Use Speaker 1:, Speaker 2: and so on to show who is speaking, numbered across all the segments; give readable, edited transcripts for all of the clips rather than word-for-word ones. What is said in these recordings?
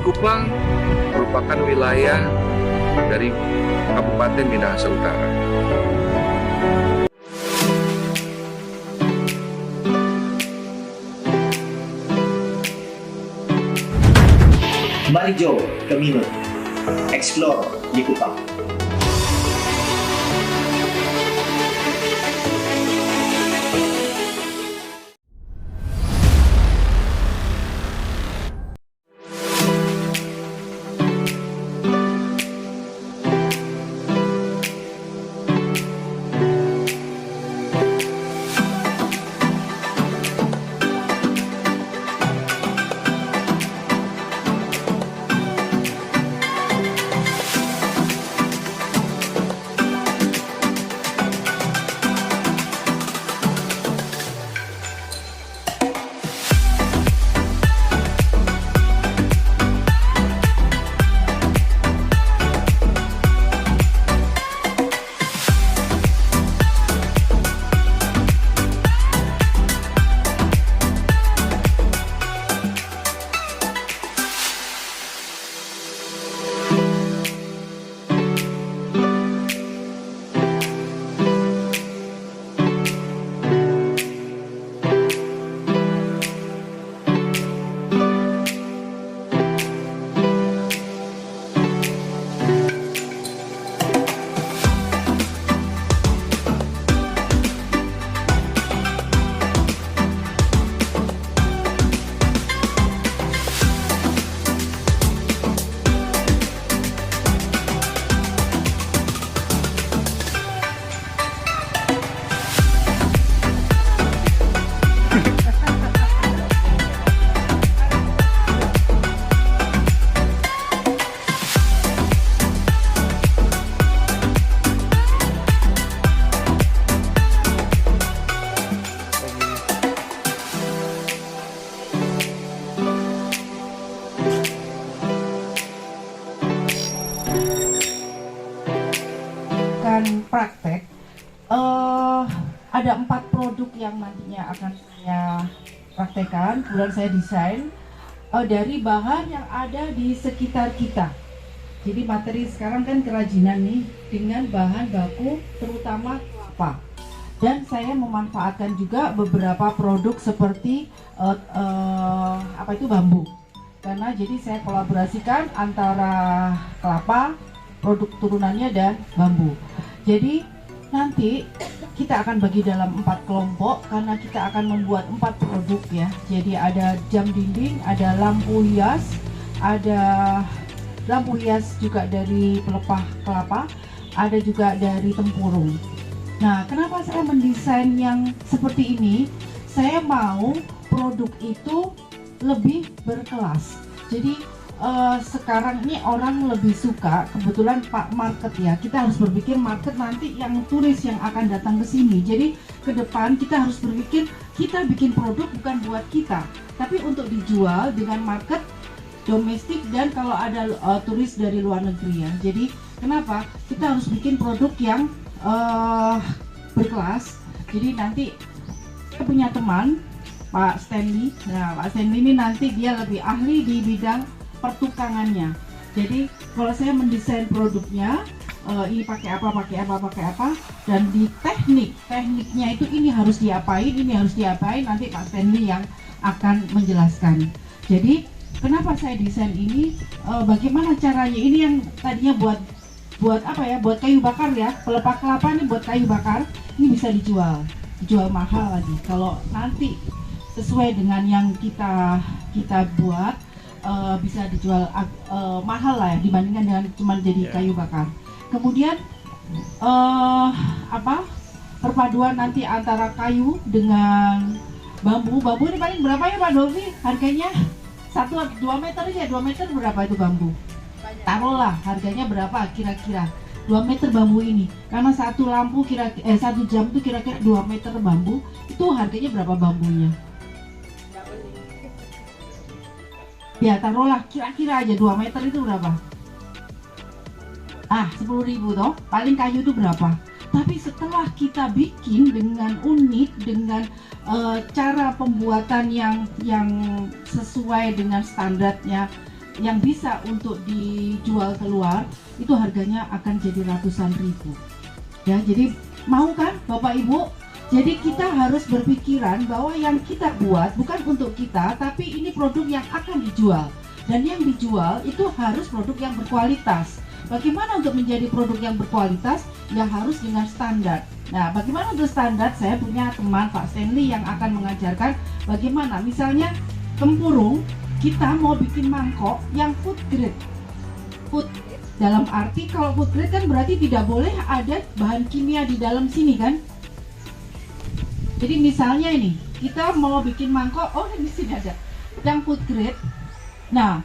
Speaker 1: Likupang merupakan wilayah dari Kabupaten Minahasa Utara.
Speaker 2: Mari jom ke Minut, explore Likupang.
Speaker 3: Praktek ada 4 produk yang nantinya akan saya praktekkan, kemudian saya desain dari bahan yang ada di sekitar kita. Jadi materi sekarang kan kerajinan nih dengan bahan baku terutama kelapa, dan saya memanfaatkan juga beberapa produk seperti bambu, karena jadi saya kolaborasikan antara kelapa, produk turunannya, dan bambu. Jadi nanti kita akan bagi dalam 4 kelompok karena kita akan membuat 4 produk ya. Jadi ada jam dinding, ada lampu hias juga dari pelepah kelapa, ada juga dari tempurung. Nah, kenapa saya mendesain yang seperti ini? Saya mau produk itu lebih berkelas. Jadi sekarang ini orang lebih suka, kebetulan Pak market ya, kita harus berpikir market nanti yang turis yang akan datang ke sini. Jadi ke depan kita harus berpikir kita bikin produk bukan buat kita, tapi untuk dijual dengan market domestik dan kalau ada turis dari luar negeri ya. Jadi kenapa kita harus bikin produk yang berkelas? Jadi nanti saya punya teman Pak Stanley. Nah, Pak Stanley ini nanti dia lebih ahli di bidang pertukangannya. Jadi kalau saya mendesain produknya, ini pakai apa, dan di tekniknya itu ini harus diapain, nanti Pak Stanley yang akan menjelaskan. Jadi kenapa saya desain ini, bagaimana caranya, ini yang tadinya buat kayu bakar ya, pelepah kelapa ini buat kayu bakar, ini bisa dijual mahal lagi kalau nanti sesuai dengan yang kita buat. Bisa dijual mahal lah ya dibandingkan dengan cuma jadi kayu bakar. Kemudian perpaduan nanti antara kayu dengan bambu ini paling berapa ya Pak Dolvi harganya? 2 meter aja, 2 meter berapa itu bambu? Taruhlah harganya berapa kira-kira 2 meter bambu ini, karena satu lampu satu jam itu kira-kira 2 meter bambu, itu harganya berapa bambunya? Ya taruhlah kira-kira aja 2 meter itu berapa? 10.000 toh, paling kayu itu berapa? Tapi setelah kita bikin dengan unik, dengan cara pembuatan yang sesuai dengan standarnya yang bisa untuk dijual keluar itu harganya akan jadi ratusan ribu. Ya, jadi mau kan Bapak Ibu? Jadi kita harus berpikiran bahwa yang kita buat bukan untuk kita, tapi ini produk yang akan dijual. Dan yang dijual itu harus produk yang berkualitas. Bagaimana untuk menjadi produk yang berkualitas? Ya harus dengan standar. Nah, bagaimana untuk standar? Saya punya teman Pak Stanley yang akan mengajarkan bagaimana. Misalnya tempurung, kita mau bikin mangkok yang food grade. Food dalam arti kalau food grade kan berarti tidak boleh ada bahan kimia di dalam sini kan? Jadi misalnya ini, kita mau bikin mangkok, oh di sini ada yang food grade. Nah,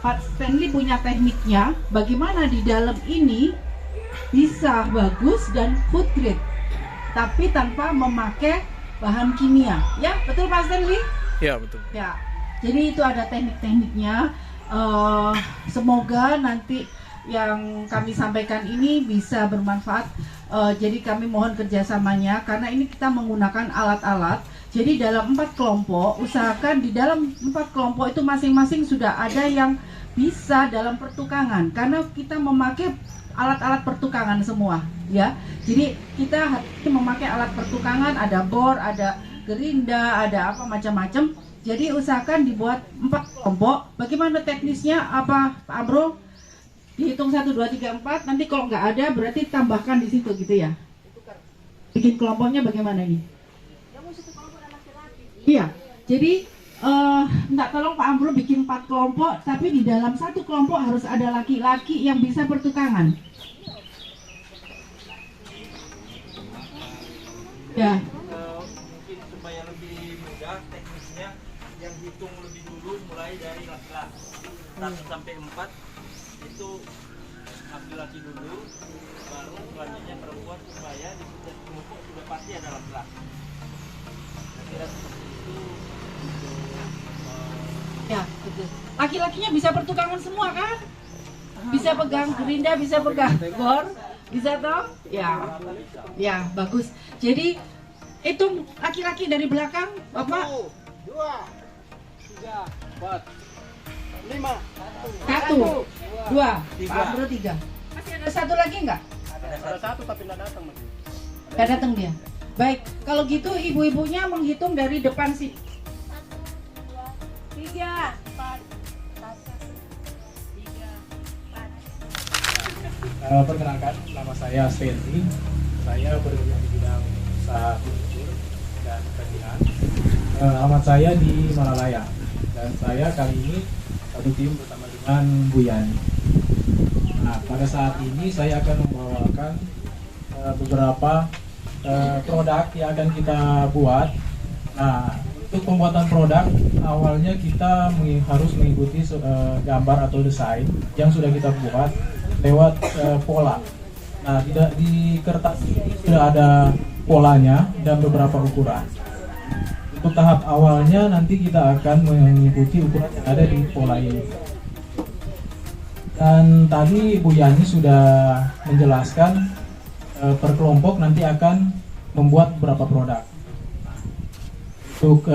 Speaker 3: Pak Stanley punya tekniknya, bagaimana di dalam ini bisa bagus dan food grade, tapi tanpa memakai bahan kimia. Ya, betul Pak Stanley?
Speaker 4: Ya, betul.
Speaker 3: Ya, jadi itu ada teknik-tekniknya. Semoga nanti yang kami sampaikan ini bisa bermanfaat. Jadi kami mohon kerjasamanya karena ini kita menggunakan alat-alat. Jadi dalam 4 kelompok, usahakan di dalam 4 kelompok itu masing-masing sudah ada yang bisa dalam pertukangan karena kita memakai alat-alat pertukangan semua, ya. Jadi kita harus memakai alat pertukangan, ada bor, ada gerinda, ada apa macam-macam. Jadi usahakan dibuat 4 kelompok. Bagaimana teknisnya? Apa Pak Amro? Dihitung 1, 2, 3, 4. Nanti kalau nggak ada berarti tambahkan di situ gitu ya. Bikin kelompoknya bagaimana ini? Iya. Jadi minta tolong Pak Amro bikin 4 kelompok, tapi di dalam 1 kelompok harus ada laki-laki yang bisa pertukangan. Ya.
Speaker 5: Mungkin supaya lebih mudah teknisnya yang hitung lebih dulu mulai dari laki-laki 1 sampai 4 itu laki-laki dulu, baru selanjutnya perempuan supaya di setiap kelompok sudah pasti ada laki-laki. Kira seperti itu untuk
Speaker 3: Ya, betul. Laki-lakinya bisa pertukangan semua kan? Bisa pegang gerinda, bisa pegang bor, bisa toh? Ya, ya bagus. Jadi hitung laki-laki dari belakang, Bapak.
Speaker 5: 2, 3, 4, 5.
Speaker 3: 1, 2, Pak Amro 3. Masih ada satu lagi nggak?
Speaker 5: Ada satu tapi nggak datang.
Speaker 3: Nggak datang dia. Baik, kalau gitu ibu-ibunya menghitung dari depan sini. 3, 4.
Speaker 4: Perkenalkan, nama saya Stanley. Saya bergerak di bidang usaha furnitur dan kerajinan. Alamat saya di Malalaya. Dan saya kali ini satu tim bersama dengan Bu Yani. Nah, pada saat ini saya akan membawakan beberapa produk yang akan kita buat. Nah, untuk pembuatan produk awalnya kita harus mengikuti gambar atau desain yang sudah kita buat lewat pola. Nah, di kertas ini sudah ada polanya dan beberapa ukuran. Untuk tahap awalnya nanti kita akan mengikuti ukuran yang ada di pola ini. Dan tadi Bu Yani sudah menjelaskan per kelompok nanti akan membuat berapa produk. Untuk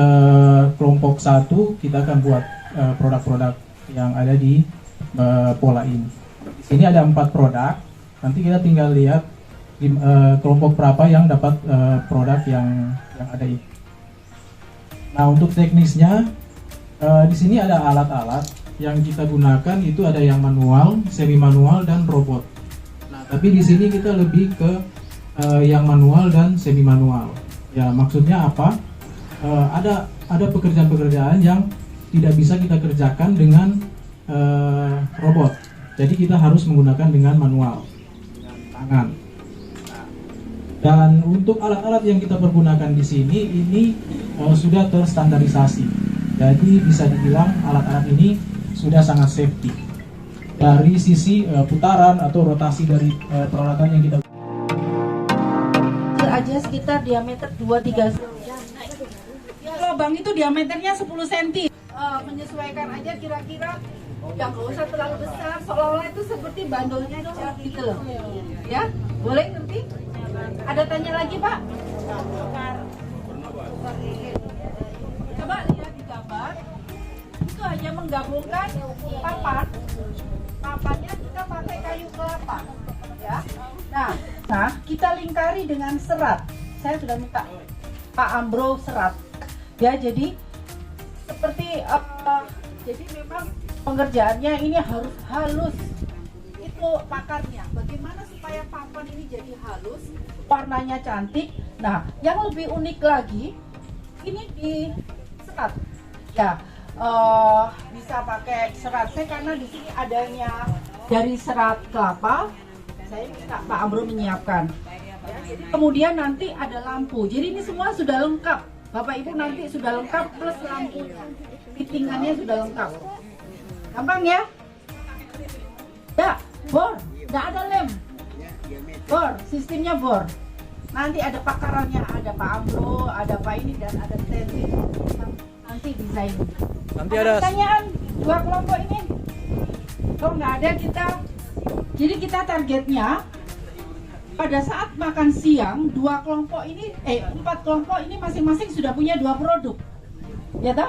Speaker 4: kelompok 1 kita akan buat produk-produk yang ada di pola ini. Di sini ada 4 produk. Nanti kita tinggal lihat di kelompok berapa yang dapat produk yang ada ini. Nah, untuk teknisnya di sini ada alat-alat yang kita gunakan, itu ada yang manual, semi manual dan robot. Nah, tapi di sini kita lebih ke yang manual dan semi manual. Ya, maksudnya apa? Ada pekerjaan-pekerjaan yang tidak bisa kita kerjakan dengan robot. Jadi kita harus menggunakan dengan manual, dengan tangan. Dan untuk alat-alat yang kita pergunakan di sini ini sudah terstandarisasi. Jadi bisa dibilang alat-alat ini sudah sangat safety dari sisi putaran atau rotasi dari peralatan yang kita
Speaker 3: aja sekitar diameter 2-3 cm. Lubang itu diameternya 10 cm. Menyesuaikan aja kira-kira, yang nggak usah terlalu besar, seolah-olah itu seperti bandolnya gitu loh. Ya, boleh ngerti? Ada tanya lagi Pak? Coba lihat di gambar. Itu hanya menggabungkan papan. Papannya kita pakai kayu kelapa, ya. Nah, kita lingkari dengan serat. Saya sudah minta Pak Ambro serat. Ya, jadi seperti jadi memang pengerjaannya ini harus halus. Itu pakarnya. Bagaimana supaya papan ini jadi halus, warnanya cantik. Nah, yang lebih unik lagi, ini di serat. Ya, bisa pakai serat. Saya karena di sini adanya dari serat kelapa, saya minta Pak Ambro menyiapkan. Ya, jadi kemudian nanti ada lampu. Jadi ini semua sudah lengkap. Bapak Ibu nanti sudah lengkap plus lampunya. Fittingannya sudah lengkap. Gampang ya? Ya, bor. Nggak ada lem. Bor, sistemnya bor. Nanti ada pakarannya, ada Pak Ambro, ada Pak ini dan ada Stanley. Nanti desain.
Speaker 4: Nanti ada
Speaker 3: Pertanyaan dua kelompok ini. Kalau nggak ada kita, jadi kita targetnya pada saat makan siang empat kelompok ini masing-masing sudah punya 2 produk, ya toh?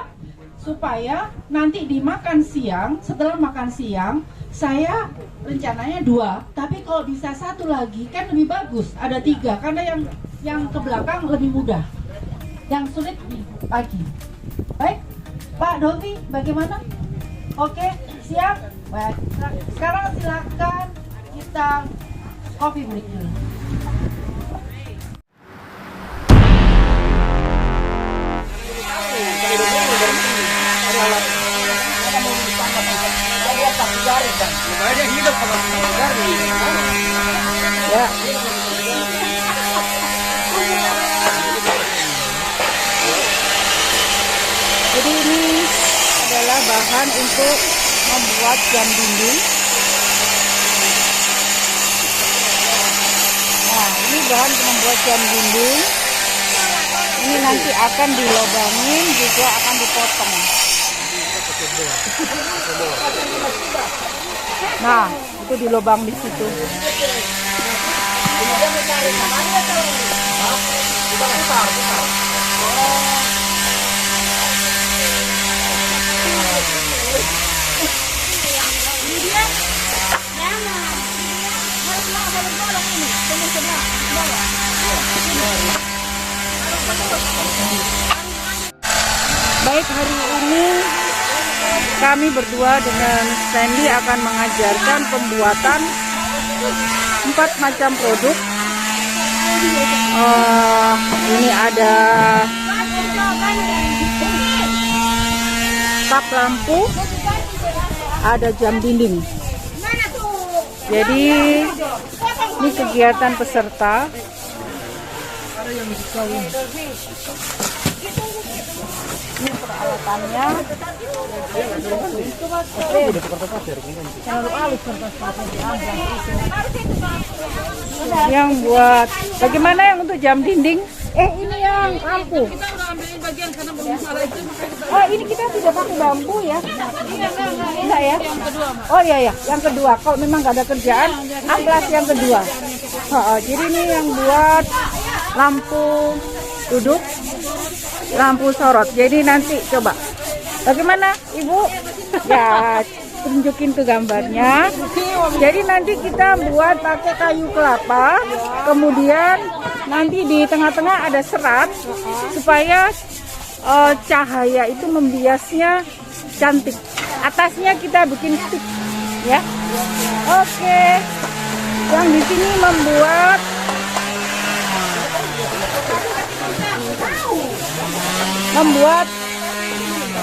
Speaker 3: Supaya nanti dimakan siang, setelah makan siang saya rencananya 2, tapi kalau bisa 1 lagi kan lebih bagus, ada 3 karena yang ke belakang lebih mudah, yang sulit di pagi. Baik, Pak Dovi, bagaimana? Oke, siap? Baik, sekarang silakan kita coffee break dulu. Ya. Jadi ini adalah bahan untuk membuat jam dinding. Nah, ini bahan untuk membuat jam dinding. Ini nanti akan dilobangin, juga akan dipotong. Nah, itu dilobang di situ. Baik, hari ini kami berdua dengan Stanley akan mengajarkan pembuatan 4 macam produk. Ini ada kap lampu, ada jam dinding. Jadi ini kegiatan peserta. Ini peralatannya. Yang buat bagaimana yang untuk jam dinding? Ini yang lampu. Oh, ini kita tidak pakai bambu ya? Enggak ya? Oh iya ya, yang kedua. Kalau memang nggak ada kerjaan, amplas yang kedua. Jadi ini yang buat lampu duduk, lampu sorot. Jadi nanti coba, bagaimana Ibu? Ya, tunjukin tuh gambarnya. Jadi nanti kita buat pakai kayu kelapa, kemudian nanti di tengah-tengah ada serat supaya cahaya itu membiasnya cantik. Atasnya kita bikin stick, ya. Oke. Yang di sini membuat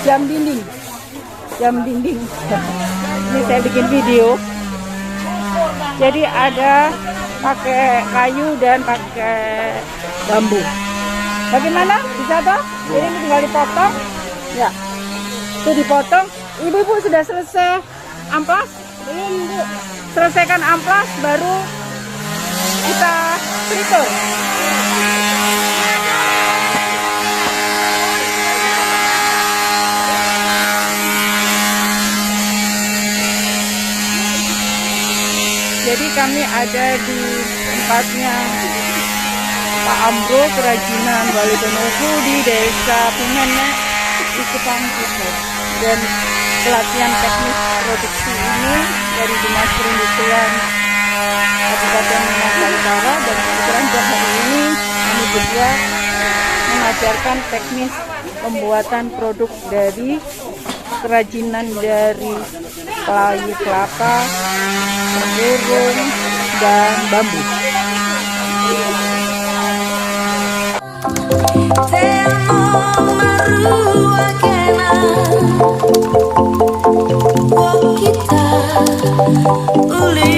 Speaker 3: jam dinding. Ini saya bikin video. Jadi ada pakai kayu dan pakai bambu. Bagaimana? Bisa toh? Jadi ini tinggal dipotong. Ya. Itu dipotong. Ibu-ibu sudah selesai amplas? Belum, Bu. Selesaikan amplas baru kita trigger. Jadi kami ada di tempatnya Pak Ambro Kerajinan Wali Donohu di Desa Pimenek di Kupang Timur.
Speaker 6: dan pelatihan teknis produksi ini dari Dinas Perindustrian Kabupaten Minahasa Utara, dan kebetulan di hari ini kami juga mengajarkan teknis pembuatan produk dari kerajinan dari kayu kelapa, tempurung, dan bambu.
Speaker 7: Kita uli